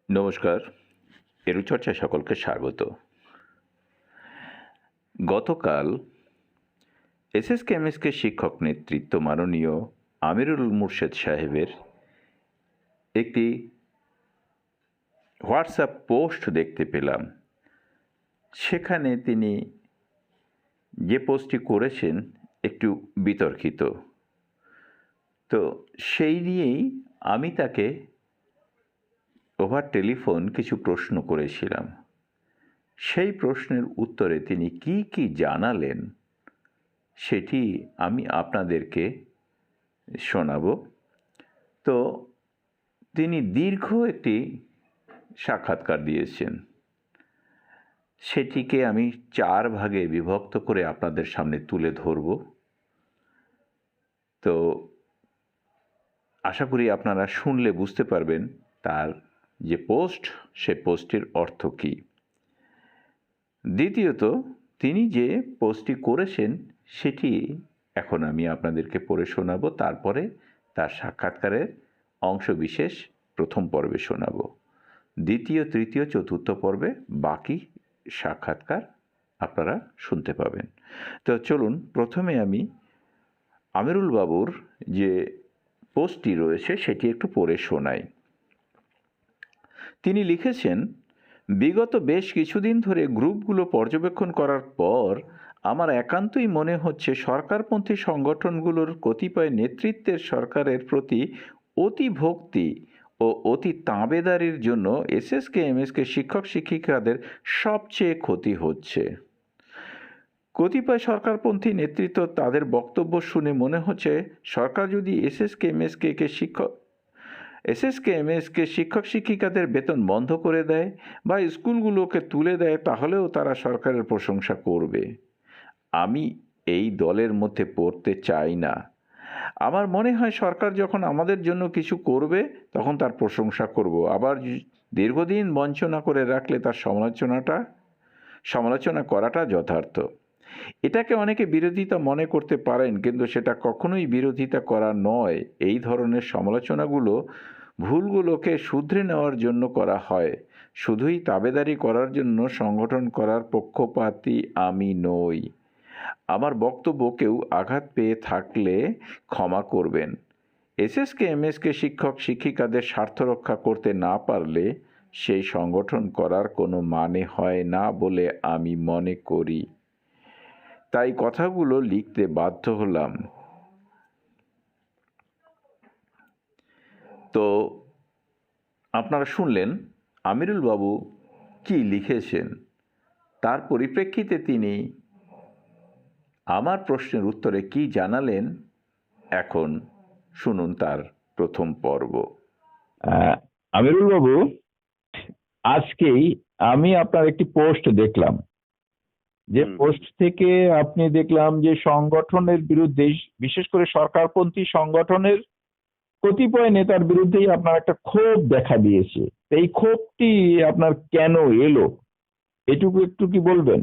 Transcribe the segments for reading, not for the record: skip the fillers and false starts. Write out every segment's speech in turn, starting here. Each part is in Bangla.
নমস্কার, এরুচর্চা সকলকে স্বাগত। গতকাল এসএসকেএমএসকে শিক্ষক নেতৃত্ব মাননীয় আমিরুল মুর্শেদ সাহেবের একটি হোয়াটসঅ্যাপ পোস্ট দেখতে পেলাম। সেখানে তিনি যে পোস্টটি করেছেন একটু বিতর্কিত, তো সেই নিয়েই আমি তাকে ওভার টেলিফোন কিছু প্রশ্ন করেছিলাম। সেই প্রশ্নের উত্তরে তিনি কি কি জানালেন সেটি আমি আপনাদেরকে শোনাব। তো তিনি দীর্ঘ একটি সাক্ষাৎকার দিয়েছেন, সেটিকে আমি 4 ভাগে বিভক্ত করে আপনাদের সামনে তুলে ধরব। তো আশা করি আপনারা শুনলে বুঝতে পারবেন তার যে পোস্ট, সে পোস্টের অর্থ কী। দ্বিতীয়ত, তিনি যে পোস্টটি করেছেন সেটি এখন আমি আপনাদেরকে পড়ে শোনাব। তারপরে তার সাক্ষাৎকারের অংশবিশেষ প্রথম পর্বে শোনাব। দ্বিতীয়, তৃতীয়, চতুর্থ পর্বে বাকি সাক্ষাৎকার আপনারা শুনতে পাবেন। তো চলুন প্রথমে আমি আমিরুল বাবুর যে পোস্টটি রয়েছে সেটি একটু পড়ে শোনাই। তিনি লিখেছেন, বিগত বেশ কিছুদিন ধরে গ্রুপগুলো পর্যবেক্ষণ করার পর আমার একান্তই মনে হচ্ছে সরকারপন্থী সংগঠনগুলোর কতিপয় নেতৃত্বের সরকারের প্রতি অতি ভক্তি ও অতি তাবেদারির জন্য এসএসকেএমএসকে শিক্ষক শিক্ষিকাদের সবচেয়ে ক্ষতি হচ্ছে। কতিপয় সরকারপন্থী নেতৃত্ব তাদের বক্তব্য শুনে মনে হচ্ছে সরকার যদি এসএসকেএমএসকে শিক্ষক শিক্ষিকাদের বেতন বন্ধ করে দেয় বা স্কুলগুলোকে তুলে দেয় তাহলেও তারা সরকারের প্রশংসা করবে। আমি এই দলের মধ্যে পড়তে চাই না। আমার মনে হয় সরকার যখন আমাদের জন্য কিছু করবে তখন তার প্রশংসা করব, আবার দীর্ঘদিন বঞ্চনা করে রাখলে তার সমালোচনা করাটা যথার্থ। এটাকে অনেকে বিরোধিতা মনে করতে পারেন, কিন্তু সেটা কখনোই বিরোধিতা করা নয়। এই ধরনের সমালোচনাগুলো ভুলগুলোকে শুধরে নেওয়ার জন্য করা হয়। শুধুই তাবেদারি করার জন্য সংগঠন করার পক্ষপাতী আমি নই। আমার বক্তব্য কেউ আঘাত পেয়ে থাকলে ক্ষমা করবেন। এসএসকেএমএসকে শিক্ষক শিক্ষিকাদের স্বার্থ রক্ষা করতে না পারলে সেই সংগঠন করার কোনো মানে হয় না বলে আমি মনে করি। তাই কথাগুলো লিখতে বাধ্য হলাম। তো আপনারা শুনলেন আমিরুল বাবু কি লিখেছেন। তার পরিপ্রেক্ষিতে তিনি আমার প্রশ্নের উত্তরে কি জানালেন, এখন শুনুন তার প্রথম পর্ব। আমিরুল বাবু, আজকেই আমি আপনার একটি পোস্ট দেখলাম, যে পোস্ট থেকে আপনি দেখলাম যে সংগঠনের বিরুদ্ধে, বিশেষ করে সরকারপন্থী সংগঠনের কতিপয় নেতার বিরুদ্ধেই আপনার একটা ক্ষোভ দেখা দিয়েছে। এই ক্ষোভটি আপনার কেন এলো এটুকু একটু কি বলবেন?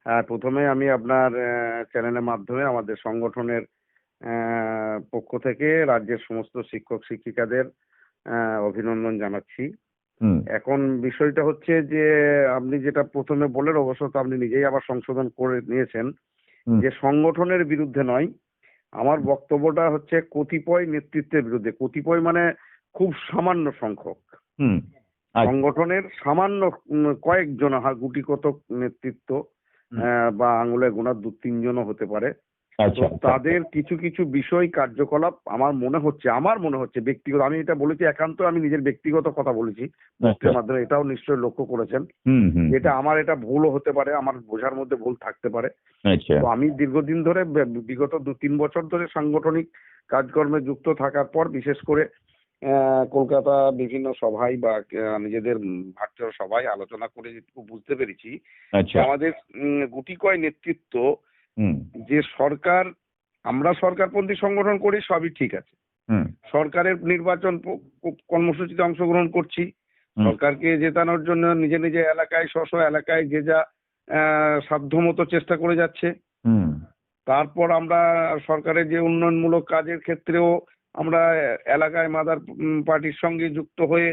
হ্যাঁ, প্রথমে আমি আপনার চ্যানেলের মাধ্যমে আমাদের সংগঠনের পক্ষ থেকে রাজ্যের সমস্ত শিক্ষক শিক্ষিকাদের অভিনন্দন জানাচ্ছি। এখন বিষয়টা হচ্ছে যে আপনি যেটা প্রথমে বলেন, অবশ্য তো আপনি নিজেই আবার সংশোধন করে নিয়েছেন, যে সংগঠনের বিরুদ্ধে নয়, আমার বক্তব্যটা হচ্ছে কতিপয় নেতৃত্বের বিরুদ্ধে। কতিপয় মানে খুব সামান্য সংখ্যক সংগঠনের সামান্য কয়েকজন, গুটি কতক নেতৃত্ব বা আঙুলে গোনা 2-3 জনও হতে পারে। তাদের কিছু কিছু বিষয় কার্যকলাপ আমার মনে হচ্ছে ব্যক্তিগত, আমি এটা বলেছি একান্ত আমি নিজের ব্যক্তিগত কথা বলেছি পোস্টের মাধ্যমে, এটাও নিশ্চয়ই লক্ষ্য করেছেন। এটা ভুলও হতে পারে, আমার বোঝার মধ্যে ভুল থাকতে পারে। তো আমি দীর্ঘদিন ধরে, বিগত 2-3 বছর ধরে সাংগঠনিক কাজকর্মে যুক্ত থাকার পর, বিশেষ করে কলকাতা বিভিন্ন সভায় বা নিজেদের ভার্চুয়াল সভায় আলোচনা করে যেটুকু বুঝতে পেরেছি, আমাদের গুটি কয় নেতৃত্ব যে সরকার, আমরা সরকারপন্থী সংগঠন করি, সবই ঠিক আছে, সরকারের নির্বাচন কর্মসূচিতে অংশগ্রহণ করছি, সরকারকে জেতানোর জন্য নিজে নিজে এলাকায় স্ব এলাকায় যে যা সাধ্যমতো চেষ্টা করে যাচ্ছে। তারপর আমরা সরকারের যে উন্নয়নমূলক কাজের ক্ষেত্রেও আমরা এলাকায় মাদার পার্টির সঙ্গে যুক্ত হয়ে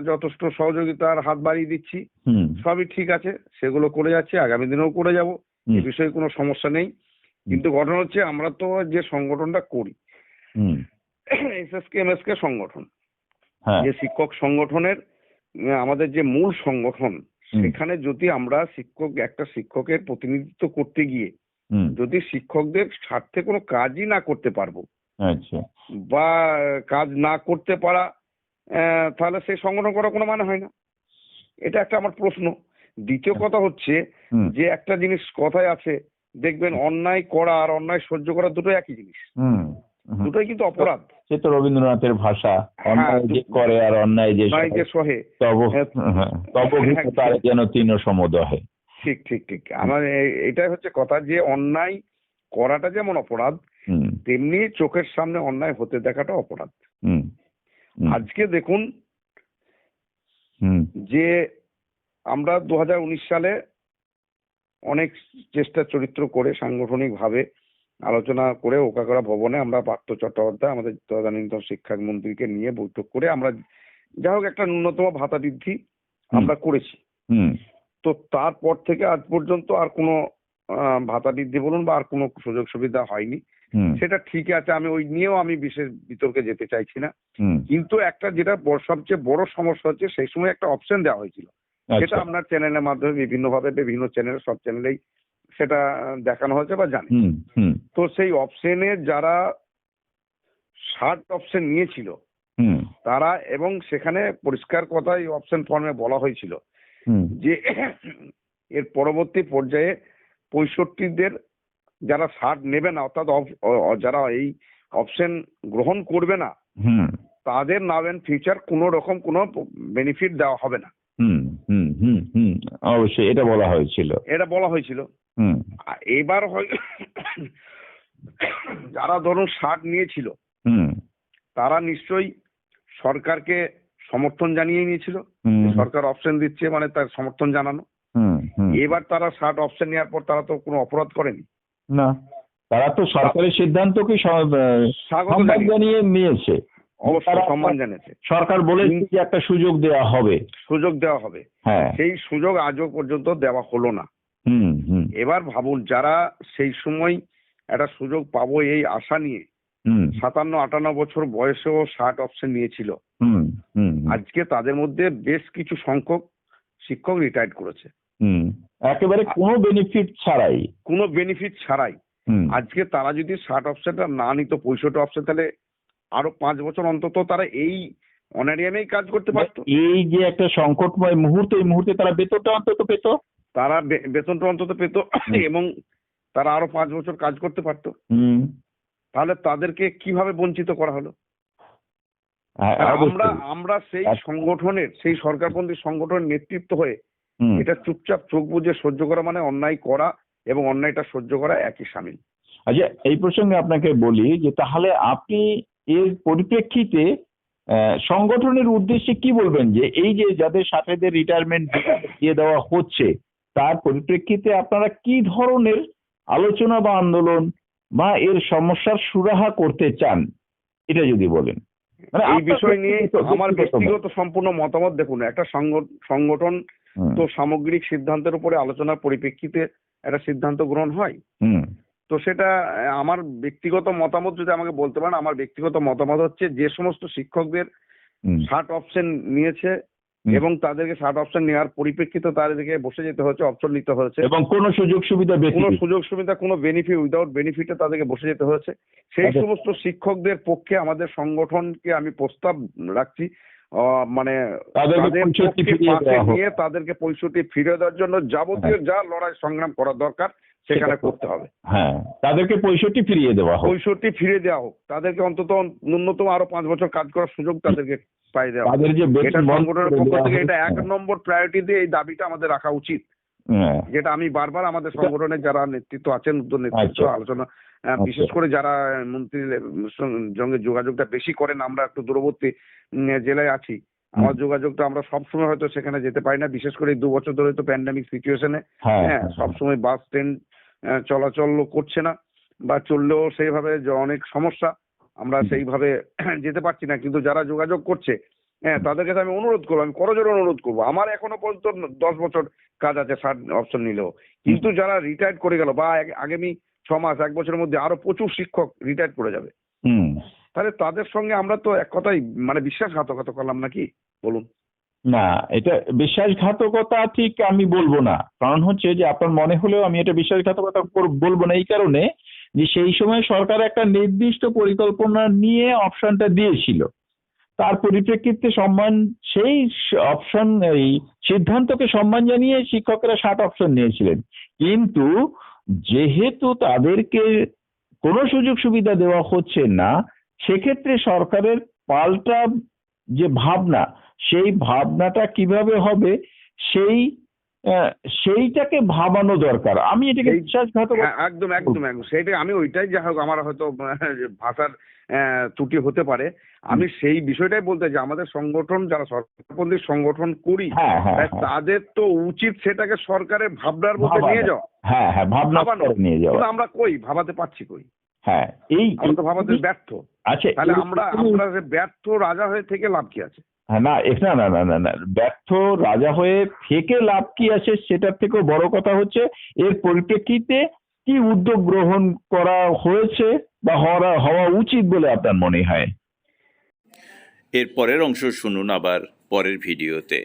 যথেষ্ট সহযোগিতার হাত বাড়িয়ে দিচ্ছি, হুম সবই ঠিক আছে, সেগুলো করে যাচ্ছি, আগামী দিনেও করে যাব, হুম এ বিষয়ে কোনো সমস্যা নেই। কিন্তু ঘটনা হচ্ছে আমরা তো যে সংগঠনটা করি, হুম এসএসকেএমএসকে সংগঠন, হ্যাঁ যে শিক্ষক সংগঠনের আমাদের যে মূল সংগঠন, হুম সেখানে যদি আমরা একটা শিক্ষকের প্রতিনিধিত্ব করতে গিয়ে হুম যদি শিক্ষকদের স্বার্থে কোনো কাজই না করতে পারবো আচ্ছা বা কাজ না করতে পারা, তাহলে সেই সংগঠন করার কোনো মানে হয় না। এটা একটা আমার প্রশ্ন। দ্বিতীয় কথা হচ্ছে হুম যে একটা জিনিস কথায় আছে, দেখবেন অন্যায় করা আর অন্যায় সহ্য করা দুটোই একই জিনিস, হুম হুম। দুটোই কিন্তু অপরাধ। সে তো রবীন্দ্রনাথের ভাষা, হ্যাঁ, অন্যায় যে করে আর অন্যায় যে অন্যায় যে সহে। তব হ্যাঁ, তব তার যেন তৃণ সমদহে। ঠিক ঠিক ঠিক। আমার এটাই হচ্ছে কথা, যে অন্যায় করাটা যেমন অপরাধ, হুম তেমনি চোখের সামনে অন্যায় হতে দেখাটা অপরাধ। হুম হুম আজকে দেখুন হুম যে আমরা 2019 সালে অনেক চেষ্টা চরিত্র করে সাংগঠনিক ভাবে আলোচনা করে ওকাকরা ভবনে আমরা পার্থ চট্টোপাধ্যায় আমাদের তদানীন্তন শিক্ষামন্ত্রীকে নিয়ে বৈঠক করে আমরা যা হোক একটা ন্যূনতম ভাতা বৃদ্ধি আমরা করেছি। হুম তো তারপর থেকে আজ পর্যন্ত আর কোনো ভাতা বৃদ্ধি বলুন বা আর কোনো সুযোগ সুবিধা হয়নি। হুম সেটা ঠিক আছে, আমি ওই নিয়েও আমি বিশেষ বিতর্কে যেতে চাইছি না। হুম কিন্তু একটা যেটা সবচেয়ে বড় সমস্যা হচ্ছে, সেই সময় একটা অপশন দেওয়া হয়েছিল, সেটা আচ্ছা আপনার চ্যানেলের মাধ্যমে বিভিন্নভাবে বিভিন্ন চ্যানেল, সব চ্যানেলেই সেটা দেখানো হয়েছে বা জানি। হুম হুম তো সেই অপশনে যারা 60 অপশন নিয়েছিল হুম তারা, এবং সেখানে পরিষ্কার কথাই অপশন ফর্মে বলা হয়েছিল হুম যে এর পরবর্তী পর্যায়ে 65দের যারা 60 নেবে না, অর্থাৎ যারা এই অপশন গ্রহণ করবে না, হুম তাদের নাও এন্ড ফিউচার কোনো রকম কোনো বেনিফিট দেওয়া হবে না। হুম হুম হুম হুম অবশ্যই এটা বলা হয়েছিল। এটা বলা হয়েছিল। হুম এবার যারা ধরুন 60 নিয়েছিল, হুম তারা নিশ্চয়ই সরকারকে সমর্থন জানিয়ে নিয়েছিল, হুম সরকার অপশন দিচ্ছে মানে তার সমর্থন জানানো। হুম হুম এবার তারা 60 অপশন নেওয়ার পর তারা তো কোনো অপরাধ করেনি, না, তারা তো সরকারের সিদ্ধান্তকে স্বাগত সম্মান জানিয়েছে, জানিয়ে নিয়েছে। অবশ্যই তারা সম্মান জানিয়েছে, সরকার বলেছে যে একটা সুযোগ দেওয়া হবে। সুযোগ দেওয়া হবে। হ্যাঁ সেই সুযোগ আজও পর্যন্ত দেওয়া হলো না। হুম হুম এবার ভাবুন, যারা সেই সময় একটা সুযোগ পাবো এই আশা নিয়ে হুম 57-58 বছর বয়সেও 60 অপশন নিয়েছিল, হুম হুম আজকে তাদের মধ্যে বেশ কিছু সংখ্যক শিক্ষক রিটায়ার্ড করেছে হুম একেবারে কোনো বেনিফিট ছাড়াই। কোনো বেনিফিট ছাড়াই। হুম আজকে তারা যদি 60 অপশনটা না নিত, 65 অপশন, তাহলে আরো 5 বছর অন্তত তারা এই অনারিয়ামেই কাজ করতে পারতো। এই যে একটা সংকটময় মুহূর্ত, এই মুহূর্তে তারা বেতনটা অন্তত পেত। তারা বেতনটা অন্তত পেত এবং তারা আরো 5 বছর কাজ করতে পারতো। হুম তাহলে তাদেরকে কিভাবে বঞ্চিত করা হলো? হ্যাঁ, আমরা অবশ্যই। আমরা সেই সংগঠনের, সেই সরকারপন্থী সংগঠনের নেতৃত্ব হয়ে হুম এটা চুপচাপ চোখ বুজে সহ্য করা মানে অন্যায় করা এবং অন্যায়টা সহ্য করা একই শামিল। আচ্ছা, এই প্রসঙ্গে আপনাকে বলি যে তাহলে আপনি এর পরিপ্রেক্ষিতে সংগঠনের উদ্দেশ্যে কি বলবেন, যে এই যে যাদের সাথেদের রিটায়ারমেন্ট দিয়ে দেওয়া হচ্ছে, তার পরিপ্রেক্ষিতে আপনারা কি ধরনের আলোচনা বা আন্দোলন বা এর সমস্যার সুরাহা করতে চান, এটা যদি বলেন। মানে এই আপনার বিষয় নিয়ে আমার ব্যক্তিগত ব্যক্তিগত সম্পূর্ণ মতামত, দেখুন একটা সংগঠন হুম, তো সামগ্রিক সিদ্ধান্তের উপরে আলোচনার পরিপ্রেক্ষিতে একটা সিদ্ধান্ত গ্রহণ হয়। হুম, তো সেটা আমার ব্যক্তিগত মতামত যদি আমাকে বলতে পারেন, আমার ব্যক্তিগত মতামত হচ্ছে যে সমস্ত শিক্ষকদের হুম, 60 অপশন নিয়েছে হুম। এবং তাদেরকে 60 অপশন নেওয়ার পরিপ্রেক্ষিতে তাদেরকে বসে যেতে হয়েছে, অপশন নিতে হয়েছে, এবং কোনো সুযোগ সুবিধা বেশি কোনো সুযোগ সুবিধা, কোনো বেনিফিট, উইদাউট বেনিফিটে তাদেরকে বসে যেতে হয়েছে, সেই তাদের- সমস্ত শিক্ষকদের পক্ষে আমাদের সংগঠনকে আমি প্রস্তাব রাখছি, মানে তাদেরকে তাদের 65 পক্ষে ফিরিয়ে পাশে দেওয়া হোক। নিয়ে তাদেরকে 65 ফিরে দেওয়ার জন্য যাবতীয় যা লড়াই সংগ্রাম করার দরকার সেখানে সেটা করতে হবে। হ্যাঁ, তাদেরকে 65 ফিরিয়ে দেওয়া হোক। 65 ফিরে দেওয়া হোক, তাদেরকে অন্তত ন্যূনতম আরো 5 বছর কাজ করার সুযোগ তাদেরকে পাই দেওয়া হোক। তাদের যে এটা বেতন বন্ধ সংগঠনের করে পক্ষ দেওয়া থেকে হোক। এটা 1 নম্বর প্রায়োরিটি দিয়ে এই দাবিটা আমাদের রাখা উচিত, হ্যাঁ, যেটা আমি বারবার আমাদের সংগঠনের যারা নেতৃত্ব আছেন, নেতৃত্ব আচ্ছা। আলোচনা, আচ্ছা। বিশেষ করে যারা মন্ত্রীর সঙ্গে যোগাযোগটা বেশি করেন, আমরা একটু দূরবর্তী জেলায় আছি, আমার যোগাযোগটা আমরা সবসময় হয়তো সেখানে যেতে পারি না, বিশেষ করে এই 2 বছর ধরে তো প্যান্ডেমিক সিচুয়েশনে হ্যাঁ, হ্যাঁ সবসময় বাস ট্রেন চলাচল করছে না, বা চললেও সেইভাবে অনেক সমস্যা, আমরা সেইভাবে যেতে পারছি না। কিন্তু যারা যোগাযোগ করছে হ্যাঁ, তাদের কাছে আমি অনুরোধ করবো, আমি করজোড়ে অনুরোধ করবো। আমার এখনো পর্যন্ত 10 বছর কাজ আছে 60 অপশন নিলেও, কিন্তু যারা রিটায়ার্ড করে গেল বা আগামী 6 মাস 1 বছরের মধ্যে আরো প্রচুর শিক্ষক রিটায়ার্ড করে যাবে, তাহলে তাদের সঙ্গে আমরা তো এক কথাই মানে বিশ্বাসঘাতকতা করলাম নাকি, বলুন? না, এটা বিশ্বাসঘাতকতা ঠিক আমি বলবো না। কারণ হচ্ছে যে আপনার মনে হলেও আমি এটা বিশ্বাসঘাতকতা বলবো না, এই কারণে যে সেই সময় সরকার একটা নির্দিষ্ট পরিকল্পনা নিয়ে অপশনটা দিয়েছিল। তার পরিপ্রেক্ষিতে সেই অপশন, এই সিদ্ধান্তকে সম্মান জানিয়ে শিক্ষকেরা 7 অপশন নিয়েছিলেন। কিন্তু যেহেতু তাদেরকে কোনো সুযোগ সুবিধা দেওয়া হচ্ছে না, সেক্ষেত্রে সরকারের পাল্টা যে ভাবনা, সেই ভাবনাটা কিভাবে হবে সেইটাকে ভাবানো দরকার। আমি এটাকে বিশ্বাসঘাতকতা একদম একদম একদম সেইটাই আমি ওইটাই, যা হোক আমার হয়তো ভাষার ত্রুটি হতে পারে, আমি সেই বিষয়টাই বলতে চাই। আমাদের সংগঠন যারা সরকারপন্থী সংগঠন করি, তাদের তো উচিত সেটাকে সরকারের ভাবনার মধ্যে নিয়ে যাওয়া। হ্যাঁ হ্যাঁ, ভাবনা নিয়ে যাওয়া। আমরা কই ভাবাতে পারছি কই? হ্যাঁ, আমরা তো ভাবাতে ব্যর্থ। আচ্ছা, তাহলে আমরা ব্যর্থ রাজা হয়ে থেকে লাভ কি আছে? না না না না না, ব্যর্থ রাজা হয়ে থেকে লাভ কি আছে সেটার থেকেও বড় কথা হচ্ছে এর পরিপ্রেক্ষিতে কি উদ্যোগ গ্রহণ করা হয়েছে বা হওয়া উচিত বলে আপনার মনে হয়। এর পরের অংশ শুনুন আবার পরের ভিডিওতে।